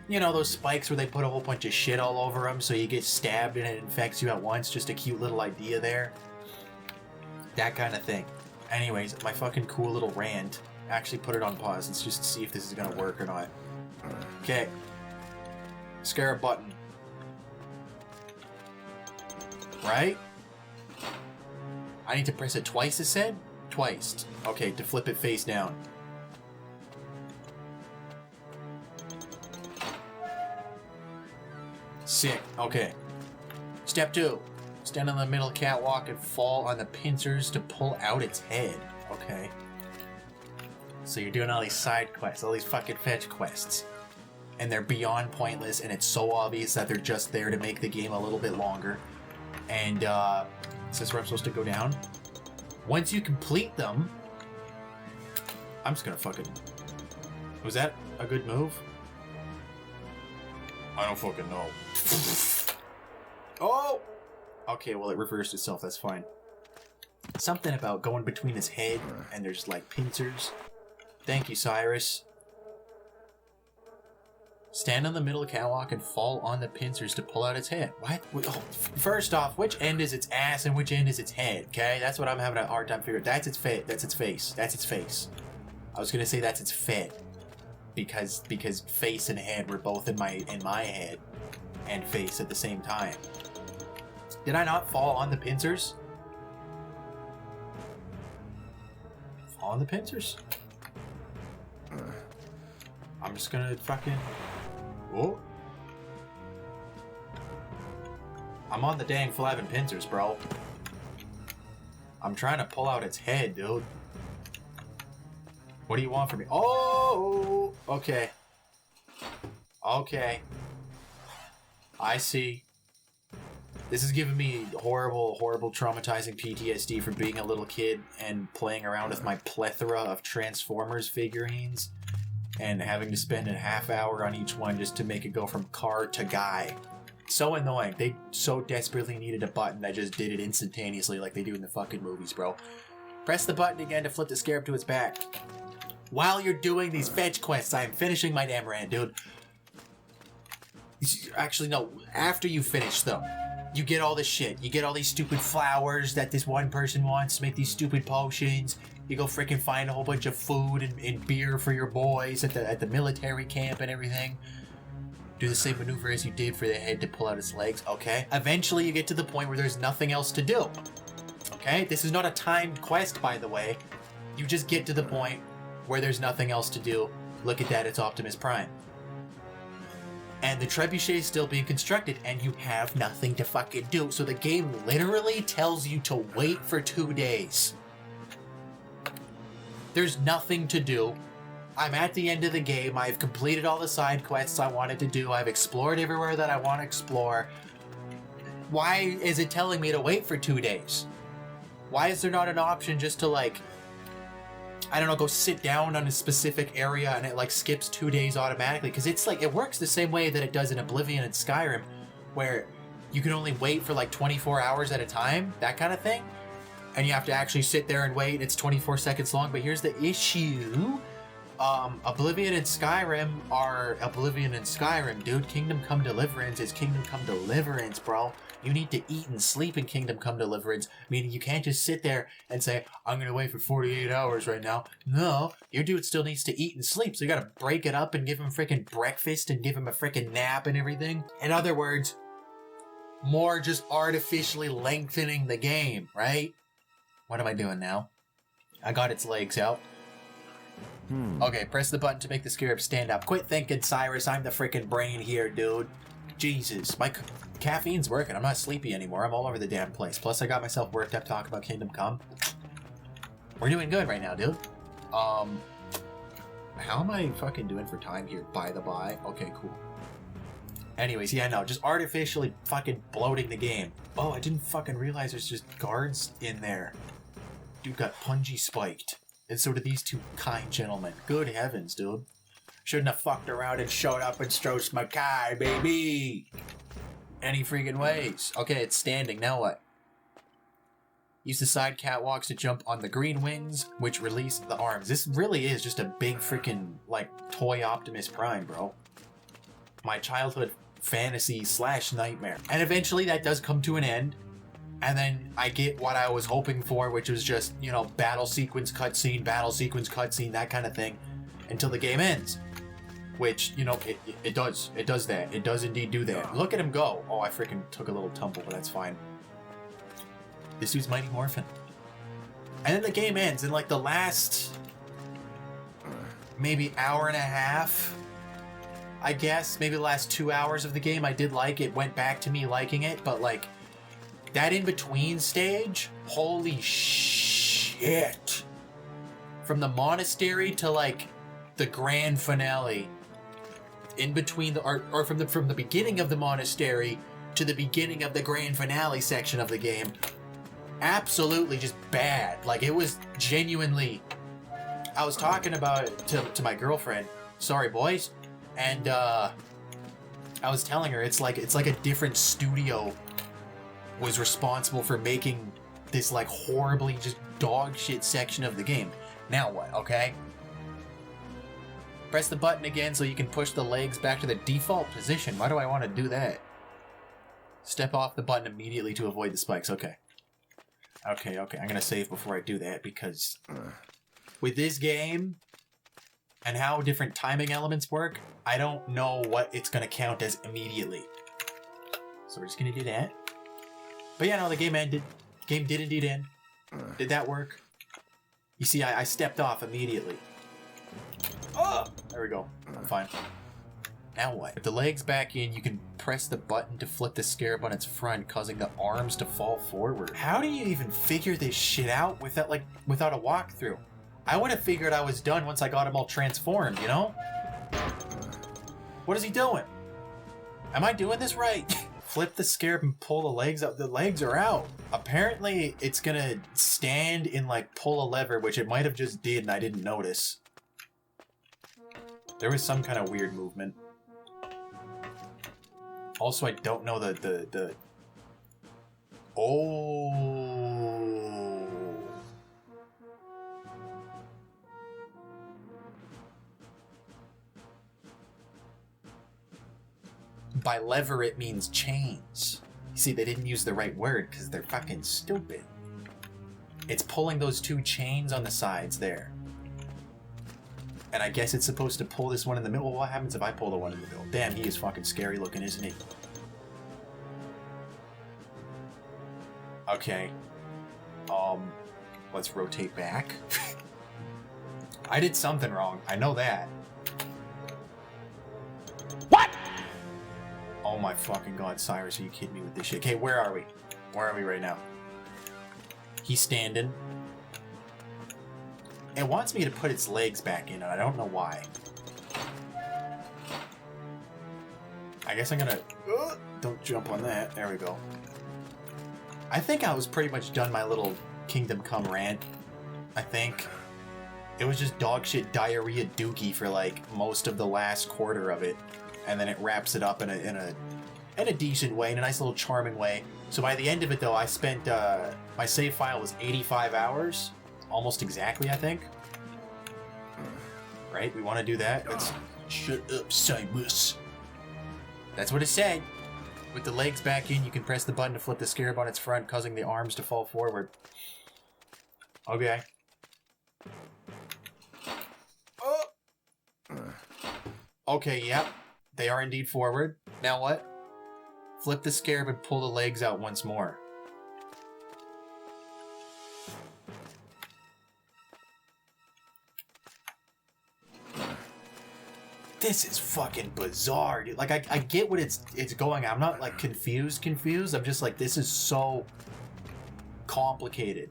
You know, those spikes where they put a whole bunch of shit all over them so you get stabbed and it infects you at once? Just a cute little idea there. That kind of thing. Anyways, my fucking cool little rant. Actually put it on pause. Let's just see if this is gonna work or not. Okay. Scarab button. Right? I need to press it twice, it said? Twice. Okay, to flip it face down. Sick. Okay. Step 2. Stand on the middle catwalk and fall on the pincers to pull out its head. Okay. So you're doing all these side quests, all these fucking fetch quests. and they're beyond pointless, and it's so obvious that they're just there to make the game a little bit longer. And is this where I'm supposed to go down? Once you complete them, I'm just gonna fucking... Was that a good move? I don't fucking know. Oh! Okay, well, it reversed itself. That's fine. Something about going between his head and there's, like, pincers. Thank you, Cyrus. Stand on the middle catwalk and fall on the pincers to pull out its head. What? Oh, first off, which end is its ass and which end is its head, okay? That's what I'm having a hard time figuring. That's its face. That's its face. That's its face. I was gonna say that's its head. Because face and head were both in my head and face at the same time. Did I not fall on the pincers? Fall on the pincers. I'm just gonna fucking... Whoa. I'm on the dang flapping pincers, bro. I'm trying to pull out its head, dude. What do you want from me? Oh! Okay. Okay. I see. This is giving me horrible, horrible, traumatizing PTSD from being a little kid and playing around with my plethora of Transformers figurines and having to spend a half hour on each one just to make it go from car to guy. So annoying. They so desperately needed a button that just did it instantaneously like they do in the fucking movies, bro. Press the button again to flip the scarab to its back. While you're doing these fetch quests, I am finishing my damn rant, dude. Actually, no. After you finish them, you get all this shit. You get all these stupid flowers that this one person wants to make these stupid potions. You go freaking find a whole bunch of food and beer for your boys at the military camp and everything. Do the same maneuver as you did for the head to pull out its legs, okay? Eventually, you get to the point where there's nothing else to do. Okay? This is not a timed quest, by the way. You just get to the point where there's nothing else to do. Look at that, it's Optimus Prime. And the trebuchet is still being constructed, and you have nothing to fucking do. So the game literally tells you to wait for 2 days. There's nothing to do. I'm at the end of the game. I've completed all the side quests I wanted to do. I've explored everywhere that I want to explore. Why is it telling me to wait for 2 days? Why is there not an option just to, like, I don't know, go sit down on a specific area and it like skips 2 days automatically? Because it's like, it works the same way that it does in Oblivion and Skyrim, where you can only wait for like 24 hours at a time, that kind of thing. And you have to actually sit there and wait. It's 24 seconds long. But here's the issue. Oblivion and Skyrim are Oblivion and Skyrim, dude. Kingdom Come Deliverance is Kingdom Come Deliverance, bro. You need to eat and sleep in Kingdom Come Deliverance, meaning you can't just sit there and say, I'm going to wait for 48 hours right now. No, your dude still needs to eat and sleep, so you got to break it up and give him freaking breakfast and give him a freaking nap and everything. In other words, more just artificially lengthening the game, right? What am I doing now? I got its legs out. Okay, press the button to make the scarab stand up. Quit thinking, Cyrus. I'm the freaking brain here, dude. Jesus, my caffeine's working. I'm not sleepy anymore. I'm all over the damn place. Plus, I got myself worked up talking about Kingdom Come. We're doing good right now, dude. How am I fucking doing for time here, by the by? Okay, cool. Anyways, yeah, no, just artificially fucking bloating the game. Oh, I didn't fucking realize there's just guards in there. Dude got punji spiked. And so do these two kind gentlemen. Good heavens, dude. Shouldn't have fucked around and showed up and stroked my car, baby. Any freaking ways. Okay, it's standing. Now what? Use the side catwalks to jump on the green wings, which release the arms. This really is just a big freaking, like, toy Optimus Prime, bro. My childhood fantasy / nightmare. And eventually that does come to an end. And then I get what I was hoping for, which was just, you know, battle sequence cutscene, that kind of thing, until the game ends. Which, you know, it does. It does that. It does indeed do that. Look at him go. Oh, I freaking took a little tumble, but that's fine. This dude's Mighty Morphin. And then the game ends, and like the last maybe hour and a half, I guess, maybe the last 2 hours of the game, I did like it. Went back to me liking it, but like that in-between stage, holy shit. From the monastery to like the grand finale, in between the or from the beginning of the monastery to the beginning of the grand finale section of the game, absolutely just bad. Like, it was genuinely. I was talking about it to my girlfriend. Sorry, boys, and I was telling her it's like a different studio was responsible for making this like horribly just dog shit section of the game. Now what? Okay. Press the button again so you can push the legs back to the default position. Why do I want to do that? Step off the button immediately to avoid the spikes. Okay. Okay. I'm gonna save before I do that because with this game and how different timing elements work, I don't know what it's gonna count as immediately. So we're just gonna do that. But yeah, no, the game ended. The game did indeed end. Did that work? You see, I stepped off immediately. Oh! There we go. I'm fine. Now what? With the legs back in, you can press the button to flip the scarab on its front, causing the arms to fall forward. How do you even figure this shit out without a walkthrough? I would have figured I was done once I got him all transformed, you know? What is he doing? Am I doing this right? Flip the scarab and pull the legs up. The legs are out. Apparently, it's gonna stand in, like, pull a lever, which it might have just did and I didn't notice. There was some kind of weird movement. Also, I don't know the... Oh... By lever, it means chains. You see, they didn't use the right word because they're fucking stupid. It's pulling those two chains on the sides there. And I guess it's supposed to pull this one in the middle. Well, what happens if I pull the one in the middle? Damn, he is fucking scary looking, isn't he? Okay. Let's rotate back. I did something wrong. I know that. What? Oh my fucking god, Cyrus, are you kidding me with this shit? Okay, where are we? Where are we right now? He's standing. It wants me to put its legs back in, and I don't know why. I guess I'm gonna... don't jump on that. There we go. I think I was pretty much done my little Kingdom Come rant. I think. It was just dog shit diarrhea dookie for, like, most of the last quarter of it. And then it wraps it up in a decent way, in a nice little charming way. So by the end of it, though, I spent... my save file was 85 hours. Almost exactly, I think. Right? We want to do that? Let's... Shut up, Cyrus. That's what it said. With the legs back in, you can press the button to flip the scarab on its front, causing the arms to fall forward. Okay. Oh. Okay, yep. They are indeed forward. Now what? Flip the scarab and pull the legs out once more. This is fucking bizarre, dude. Like, I get what it's going at. I'm not, like, confused. I'm just like, this is so complicated.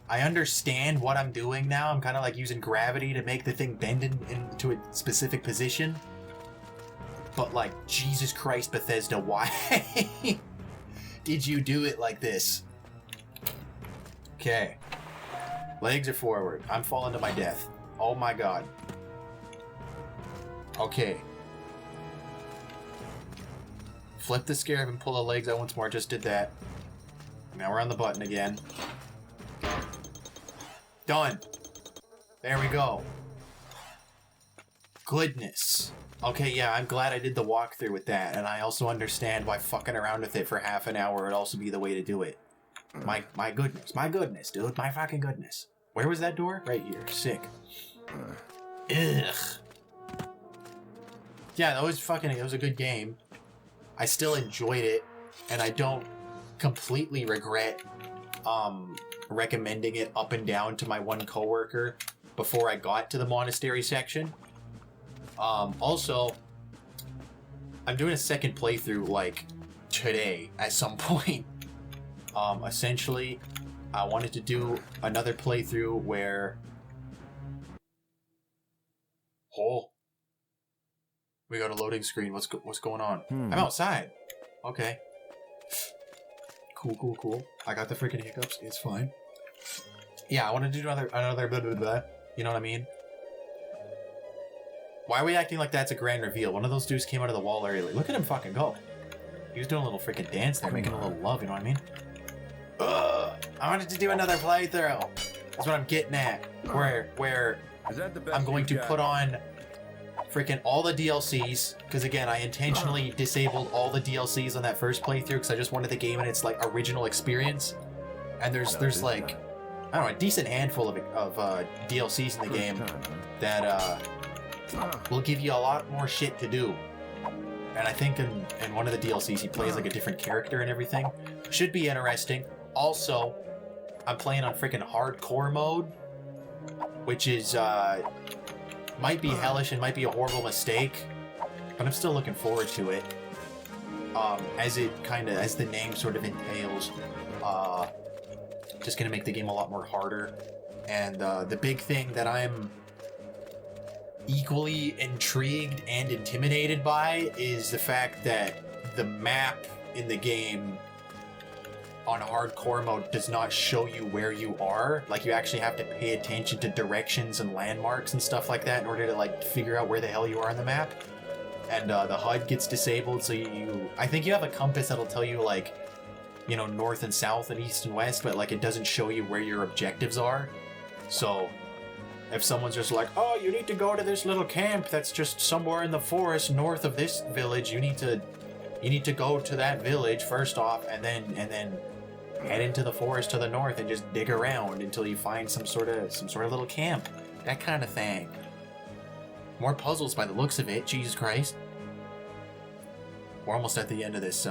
I understand what I'm doing now. I'm kind of, like, using gravity to make the thing bend into a specific position. But, like, Jesus Christ, Bethesda, why did you do it like this? Okay. Legs are forward. I'm falling to my death. Oh, my God. Okay. Flip the scarab and pull the legs out once more. Just did that. Now we're on the button again. Done. There we go. Goodness. Okay, yeah, I'm glad I did the walkthrough with that, and I also understand why fucking around with it for half an hour would also be the way to do it. My goodness, dude. My fucking goodness. Where was that door? Right here. Sick. Ugh. Yeah, it was a good game. I still enjoyed it, and I don't completely regret recommending it up and down to my one coworker before I got to the monastery section. Also, I'm doing a second playthrough, like, today at some point. Essentially, I wanted to do another playthrough where... Oh. We go to loading screen. What's going on? I'm outside. Okay. Cool. I got the freaking hiccups. It's fine. Yeah, I want to do another blah, blah, blah. You know what I mean? Why are we acting like that's a grand reveal? One of those dudes came out of the wall earlier. Look at him fucking go. He was doing a little freaking dance there, making a little love, you know what I mean? Ugh! I wanted to do another playthrough. That's what I'm getting at. Where I'm going to put on freaking all the DLCs, because again, I intentionally disabled all the DLCs on that first playthrough because I just wanted the game in its like original experience. And there's like, I don't know, a decent handful of DLCs in the game that will give you a lot more shit to do. And I think in one of the DLCs he plays like a different character and everything. Should be interesting. Also, I'm playing on freaking hardcore mode, which is might be hellish and might be a horrible mistake, but I'm still looking forward to it. As the name sort of entails, just gonna make the game a lot more harder. And the big thing that I'm equally intrigued and intimidated by is the fact that the map in the game on hardcore mode does not show you where you are. Like, you actually have to pay attention to directions and landmarks and stuff like that in order to like figure out where the hell you are on the map. And the HUD gets disabled, so I think you have a compass that'll tell you like, you know, north and south and east and west, but like it doesn't show you where your objectives are. So if someone's just like, oh, you need to go to this little camp that's just somewhere in the forest north of this village, you need to go to that village first off, and then head into the forest to the north and just dig around until you find some sort of little camp. That kind of thing. More puzzles by the looks of it. Jesus Christ. We're almost at the end of this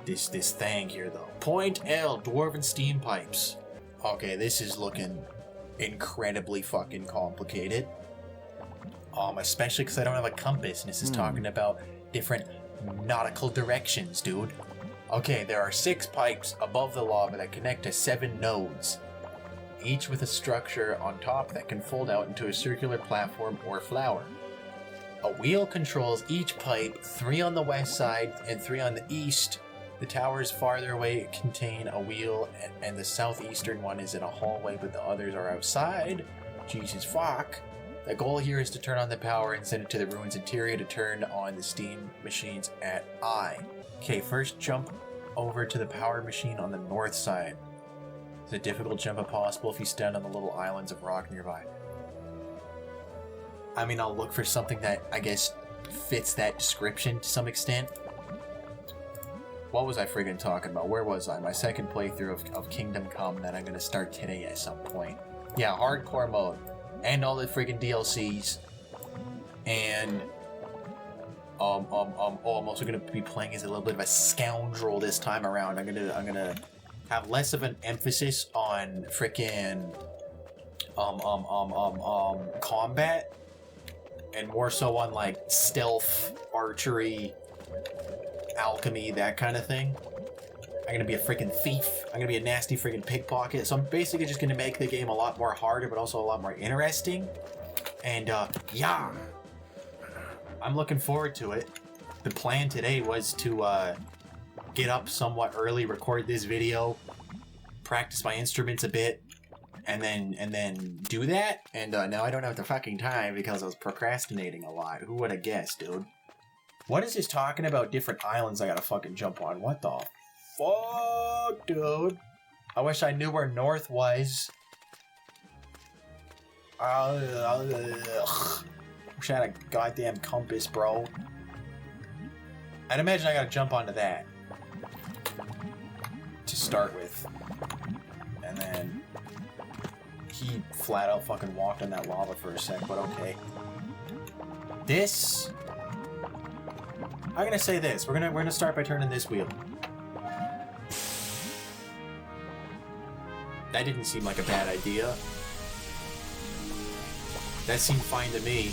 this thing here though. Point L, dwarven steam pipes. Okay, this is looking incredibly fucking complicated. Especially because I don't have a compass, and this is talking about different nautical directions, dude. Okay, there are 6 pipes above the lava that connect to 7 nodes, each with a structure on top that can fold out into a circular platform or flower. A wheel controls each pipe, 3 on the west side and 3 on the east. The towers farther away contain a wheel, and the southeastern one is in a hallway, but the others are outside. Jesus fuck. The goal here is to turn on the power and send it to the ruins interior to turn on the steam machines at I. Okay, first jump over to the power machine on the north side. It's a difficult jump if possible if you stand on the little islands of rock nearby. I mean, I'll look for something that, I guess, fits that description to some extent. What was I friggin' talking about? Where was I? My second playthrough of Kingdom Come that I'm gonna start today at some point. Yeah, hardcore mode. And all the friggin' DLCs. And I'm also gonna be playing as a little bit of a scoundrel this time around. I'm gonna have less of an emphasis on frickin' combat, and more so on like stealth, archery, alchemy, that kind of thing. I'm gonna be a freaking thief. I'm gonna be a nasty freaking pickpocket. So I'm basically just gonna make the game a lot more harder, but also a lot more interesting. And yeah, I'm looking forward to it. The plan today was to get up somewhat early, record this video, practice my instruments a bit, and then do that. And now I don't have the fucking time because I was procrastinating a lot. Who would have guessed, dude? What is this talking about different islands I gotta fucking jump on? What the fuck, dude? I wish I knew where north was. Wish I had a goddamn compass, bro. I'd imagine I gotta jump onto that to start with. And then he flat out fucking walked on that lava for a sec, but okay. This... I'm gonna say this. We're gonna start by turning this wheel. That didn't seem like a bad idea. That seemed fine to me.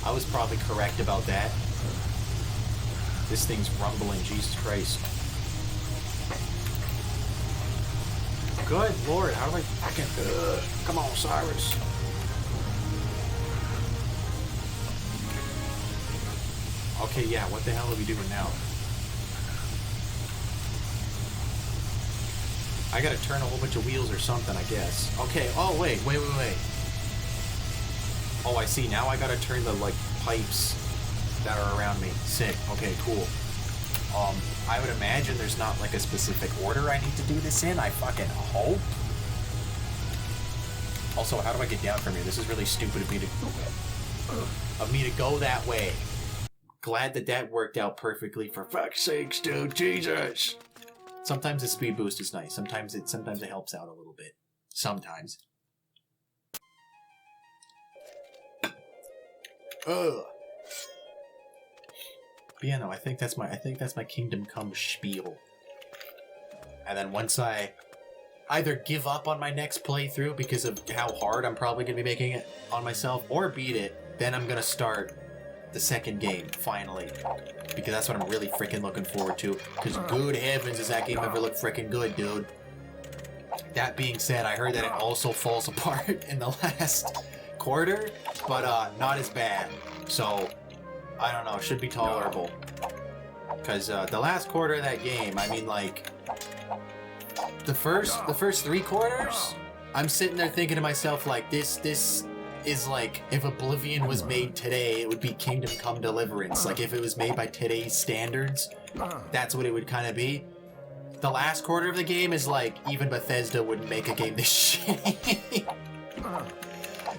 I was probably correct about that. This thing's rumbling, Jesus Christ. Good Lord, how do I can... come on, Cyrus. Okay, yeah, what the hell are we doing now? I gotta turn a whole bunch of wheels or something, I guess. Okay, oh, wait. Oh, I see. Now I gotta turn the, like, pipes that are around me. Sick. Okay, cool. I would imagine there's not, like, a specific order I need to do this in. I fucking hope. Also, how do I get down from here? This is really stupid of me to go that way. Glad that worked out perfectly, for fuck's sakes, dude. Jesus. Sometimes the speed boost is nice. Sometimes it helps out a little bit. Sometimes. Ugh. But yeah, no, I think that's my Kingdom Come spiel. And then once I either give up on my next playthrough because of how hard I'm probably gonna be making it on myself, or beat it, then I'm gonna start the second game, finally. Because that's what I'm really freaking looking forward to. Because good heavens, does that game ever look freaking good, dude. That being said, I heard that it also falls apart in the last quarter, but not as bad. So, I don't know, should be tolerable. Because the last quarter of that game, I mean, like, the first 3 quarters, I'm sitting there thinking to myself, like, this is like, if Oblivion was made today, it would be Kingdom Come Deliverance. Like, if it was made by today's standards, that's what it would kind of be. The last quarter of the game is like, even Bethesda wouldn't make a game this shitty.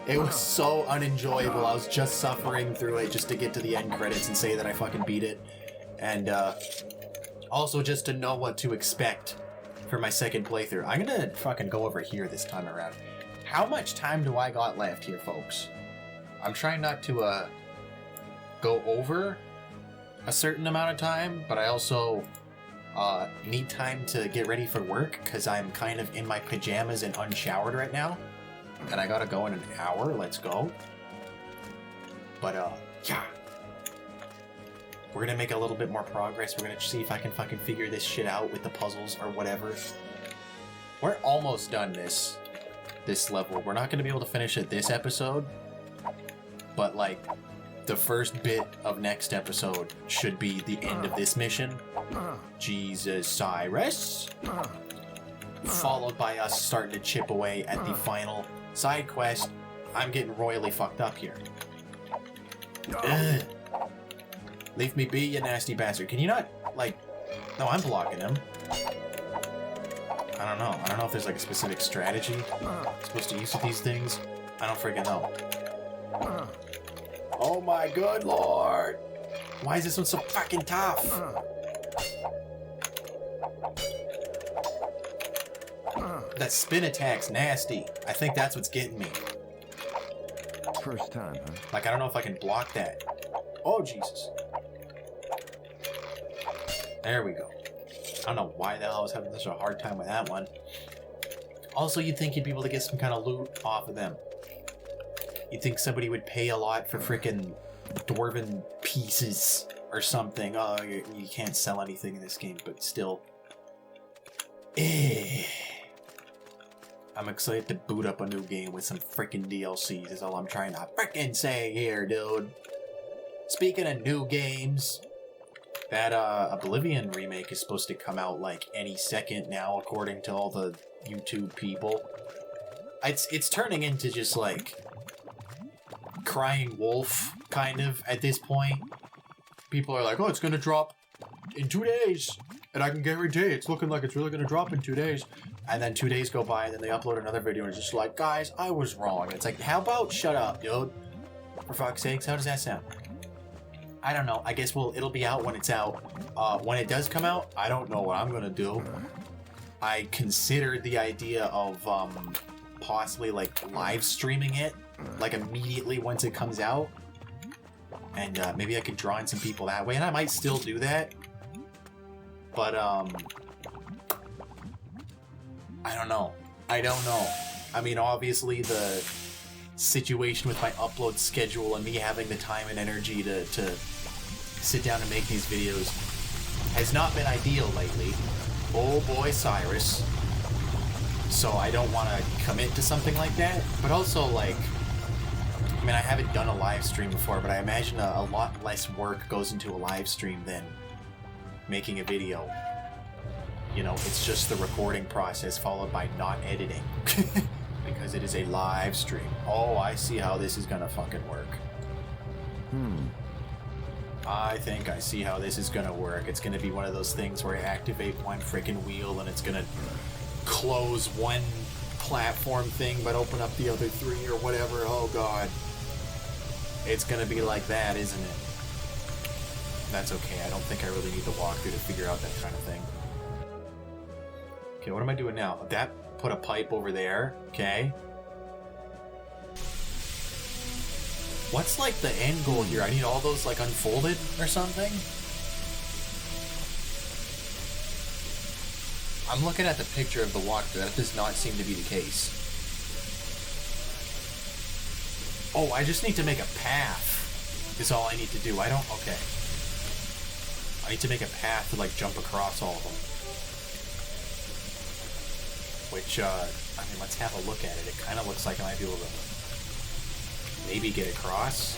It was so unenjoyable. I was just suffering through it just to get to the end credits and say that I fucking beat it. And also just to know what to expect for my second playthrough. I'm gonna fucking go over here this time around. How much time do I got left here, folks? I'm trying not to go over a certain amount of time, but I also need time to get ready for work because I'm kind of in my pajamas and unshowered right now. And I gotta go in an hour. Let's go. But yeah. We're gonna make a little bit more progress. We're gonna see if I can fucking figure this shit out with the puzzles or whatever. We're almost done this level. We're not gonna be able to finish it this episode, but like the first bit of next episode should be the end of this mission. Jesus, Cyrus. Followed by us starting to chip away at the final side quest. I'm getting royally fucked up here. Ugh. Leave me be, you nasty bastard. Can you not, like... No, I'm blocking him. I don't know. I don't know if there's, like, a specific strategy I'm supposed to use with these things. I don't freaking know. Oh my good lord! Why is this one so fucking tough? That spin attack's nasty. I think that's what's getting me. First time, huh? Like, I don't know if I can block that. Oh, Jesus. There we go. I don't know why the hell I was having such a hard time with that one. Also, you'd think you'd be able to get some kind of loot off of them. You'd think somebody would pay a lot for frickin' dwarven pieces or something. Oh, you can't sell anything in this game, but still. I'm excited to boot up a new game with some frickin' DLCs is all I'm trying to frickin' say here, dude. Speaking of new games, that Oblivion remake is supposed to come out like any second now, according to all the YouTube people. It's turning into just like crying wolf, kind of, at this point. People are like, oh, it's gonna drop in 2 days, and I can guarantee it's looking like it's really gonna drop in 2 days. And then 2 days go by, and then they upload another video, and it's just like, guys, I was wrong. It's like, how about shut up, dude? For fuck's sakes, how does that sound? I don't know. I guess it'll be out when it's out. When it does come out, I don't know what I'm gonna do. I considered the idea of possibly like live streaming it, like immediately once it comes out, and maybe I could draw in some people that way, and I might still do that. But I don't know. I don't know. I mean, obviously the situation with my upload schedule and me having the time and energy to sit down and make these videos has not been ideal lately. Oh boy, Cyrus. So I don't want to commit to something like that. But also, like, mean, I haven't done a live stream before, but I imagine a lot less work goes into a live stream than making a video. You know, it's just the recording process followed by not editing. Because it is a live stream. Oh, I see how this is gonna fucking work. I think I see how this is gonna work. It's gonna be one of those things where I activate one freaking wheel and it's gonna close one platform thing but open up the other three or whatever. Oh god. It's gonna be like that, isn't it? That's okay. I don't think I really need the walkthrough to figure out that kind of thing. Okay, what am I doing now? That put a pipe over there. Okay. What's like the end goal here? I need all those like unfolded or something? I'm looking at the picture of the walkthrough. That does not seem to be the case. Oh, I just need to make a path. Is all I need to do. I don't... Okay. I need to make a path to like jump across all of them. Which, I mean, let's have a look at it. It kind of looks like I might be able to maybe get across.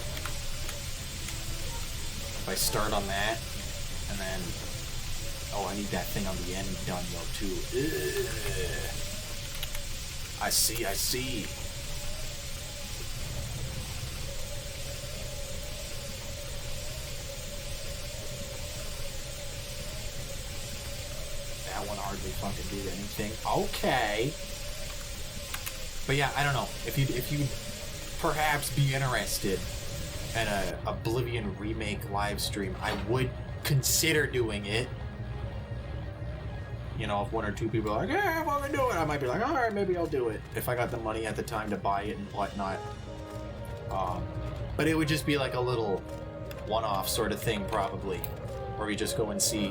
If I start on that, and then... Oh, I need that thing on the end done, though, too. Ugh. I see, I see. That one hardly fucking did anything. Okay. But yeah, I don't know. If you perhaps be interested in a Oblivion remake live stream, I would consider doing it. You know, if one or two people are like, yeah, I'm gonna do it, I might be like, alright, maybe I'll do it. If I got the money at the time to buy it and whatnot. But it would just be like a little one-off sort of thing, probably. Where we just go and see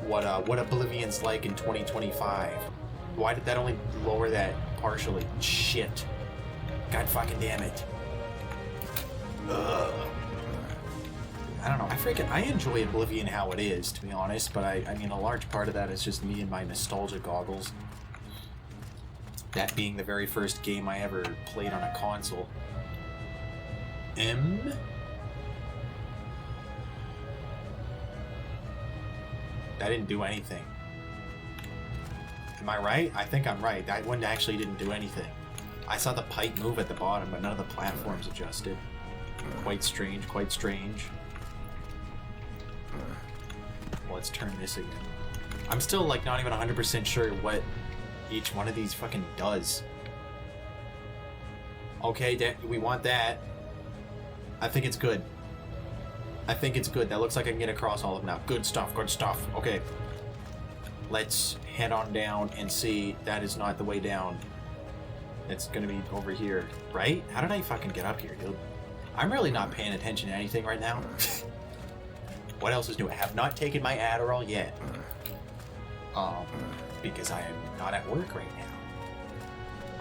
what Oblivion's like in 2025. Why did that only lower that partially? Shit. God fucking damn it. Ugh. I don't know. I enjoy Oblivion how it is, to be honest, but I mean, a large part of that is just me and my nostalgia goggles. That being the very first game I ever played on a console. That didn't do anything. Am I right? I think I'm right. That one actually didn't do anything. I saw the pipe move at the bottom, but none of the platforms adjusted. Quite strange, quite strange. Let's turn this again. I'm still like not even 100% sure what each one of these fucking does. Okay, we want that. I think it's good. I think it's good. That looks like I can get across all of them now. Good stuff, good stuff. Okay. Let's head on down and see. That is not the way down. It's gonna be over here, right? How did I fucking get up here, dude? I'm really not paying attention to anything right now. What else is new? I have not taken my Adderall yet. Because I am not at work right now.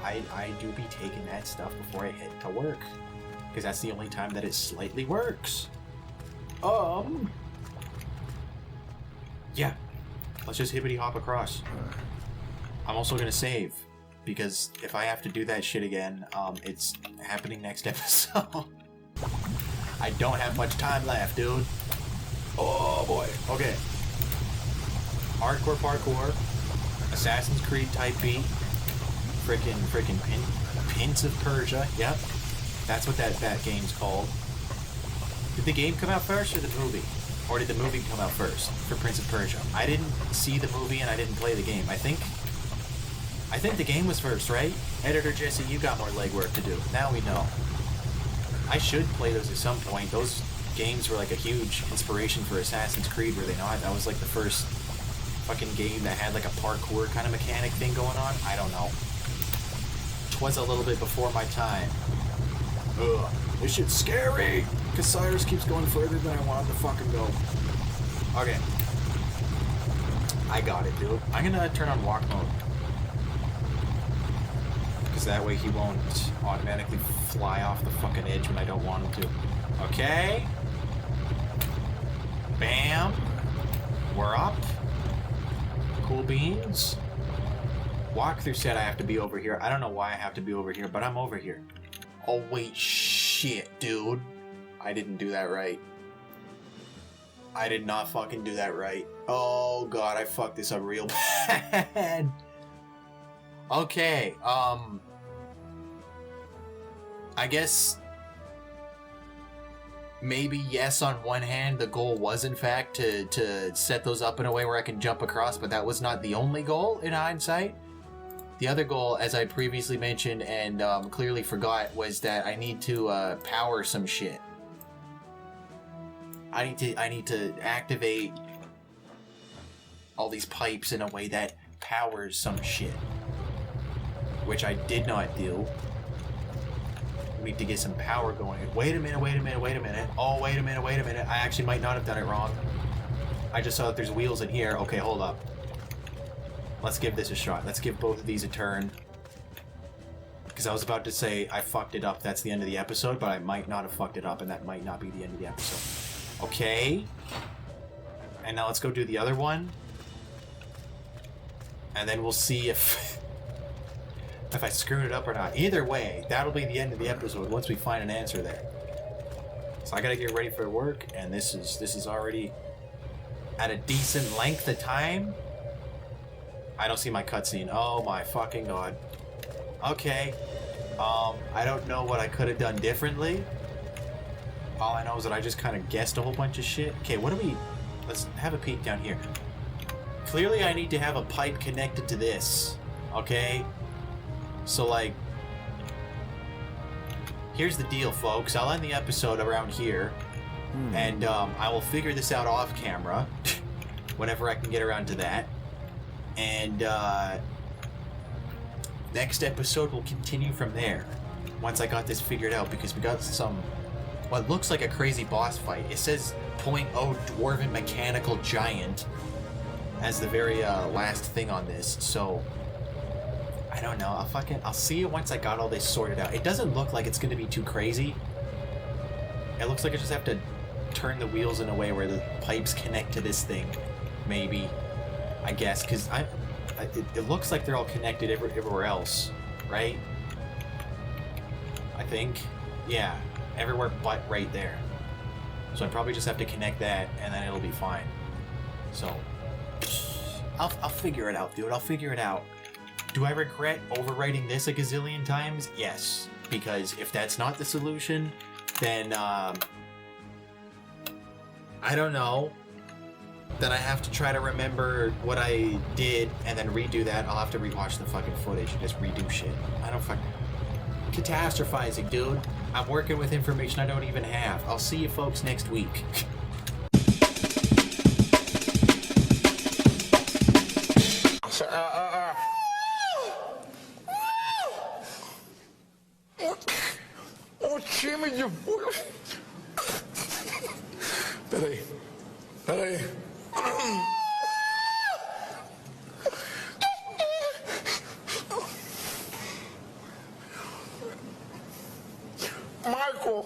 I do be taking that stuff before I head to work. Because that's the only time that it slightly works. Yeah. Let's just hippity hop across. I'm also gonna save. Because if I have to do that shit again, it's happening next episode. I don't have much time left, dude. Oh boy. Okay. Hardcore parkour. Assassin's Creed type beat. Frickin' Prince of Persia. Yep. That's what that game's called. Did the game come out first or the movie? Or did the movie come out first for Prince of Persia? I didn't see the movie and I didn't play the game. I think the game was first, right? Editor Jesse, you got more legwork to do. Now we know. I should play those at some point. Those games were like a huge inspiration for Assassin's Creed, were they not? That was like the first fucking game that had like a parkour kind of mechanic thing going on. I don't know. 'Twas a little bit before my time. Ugh. This shit's scary! Because Cyrus keeps going further than I want him to fucking go. Okay. I got it, dude. I'm gonna turn on walk mode. Because that way he won't automatically fly off the fucking edge when I don't want him to. Okay. Bam. We're up. Cool beans. Walkthrough said I have to be over here. I don't know why I have to be over here, but I'm over here. Oh, wait. Shh. shit, dude. I didn't do that right. I did not fucking do that right. Oh god, I fucked this up real bad. Okay, I guess maybe yes, on one hand, the goal was in fact to set those up in a way where I can jump across, but that was not the only goal in hindsight. The other goal, as I previously mentioned and clearly forgot, was that I need to power some shit. I need to activate all these pipes in a way that powers some shit, which I did not do. We need to get some power going. Wait a minute. Oh, wait a minute. I actually might not have done it wrong. I just saw that there's wheels in here. Okay, hold up. Let's give this a shot. Let's give both of these a turn. Because I was about to say I fucked it up. That's the end of the episode, but I might not have fucked it up, and that might not be the end of the episode. Okay. And now let's go do the other one. And then we'll see if I screwed it up or not. Either way, that'll be the end of the episode once we find an answer there. So I gotta get ready for work, and this is already at a decent length of time. I don't see my cutscene. Oh my fucking god. Okay. I don't know what I could have done differently. All I know is that I just kind of guessed a whole bunch of shit. Okay, what do we... Let's have a peek down here. Clearly I need to have a pipe connected to this. Okay? So, like... Here's the deal, folks. I'll end the episode around here. And I will figure this out off camera. Whenever I can get around to that. And, next episode will continue from there. Once I got this figured out, because we got some... What looks like a crazy boss fight. It says 0.0 dwarven mechanical giant as the very last thing on this. So I don't know. I'll see it once I got all this sorted out. It doesn't look like it's going to be too crazy. It looks like I just have to turn the wheels in a way where the pipes connect to this thing. Maybe, I guess, because it looks like they're all connected everywhere else, right? I think, yeah. Everywhere but right there. So I probably just have to connect that and then it'll be fine. So I'll figure it out, dude. I'll figure it out. Do I regret overwriting this a gazillion times? Yes. Because if that's not the solution, then I don't know. Then I have to try to remember what I did and then redo that. I'll have to rewatch the fucking footage and just redo shit. I don't fucking... Catastrophizing, dude. I'm working with information I don't even have. I'll see you folks next week. Peraí. Michael!